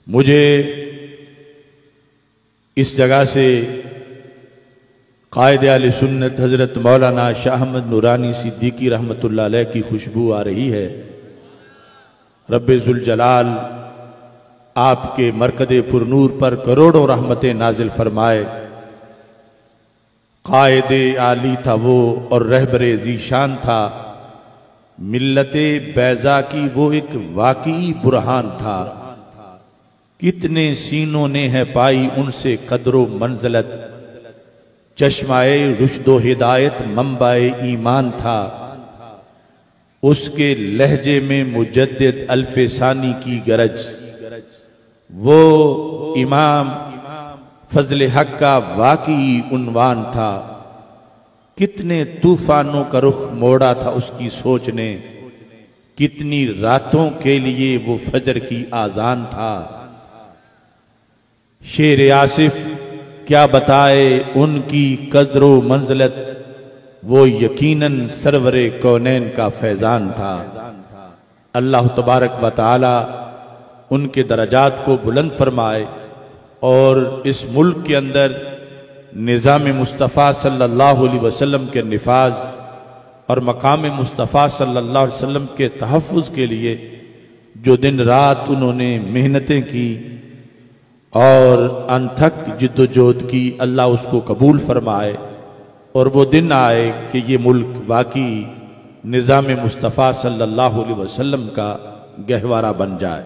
مجھے اس جگہ سے قائد اہل سنت حضرت مولانا شاہ احمد نورانی صدیقی رحمۃ اللہ علیہ کی خوشبو آ رہی ہے۔ رب ذوالجلال آپ کے مرکز پر نور پر کروڑوں رحمتیں نازل فرمائے۔ قائد عالی تھا وہ اور رہبر ذیشان تھا، ملت بیضا کی وہ ایک واقعی برہان تھا۔ کتنے سینوں نے ہے پائی ان سے قدر و منزلت، چشمہ رشد و ہدایت منبع ایمان تھا۔ اس کے لہجے میں مجدد الف ثانی کی گرج، وہ امام فضل حق کا واقعی عنوان تھا۔ کتنے طوفانوں کا رخ موڑا تھا اس کی سوچ نے، کتنی راتوں کے لیے وہ فجر کی آذان تھا۔ شیر آصف کیا بتائے ان کی قدر و منزلت، وہ یقیناً سرور کونین کا فیضان تھا۔ اللہ تبارک و تعالی ان کے درجات کو بلند فرمائے اور اس ملک کے اندر نظام مصطفیٰ صلی اللہ علیہ وسلم کے نفاذ اور مقام مصطفیٰ صلی اللہ علیہ وسلم کے تحفظ کے لیے جو دن رات انہوں نے محنتیں کی اور انتھک جد و جہد کی، اللہ اس کو قبول فرمائے اور وہ دن آئے کہ یہ ملک واقعی نظام مصطفیٰ صلی اللہ علیہ وسلم کا گہوارہ بن جائے۔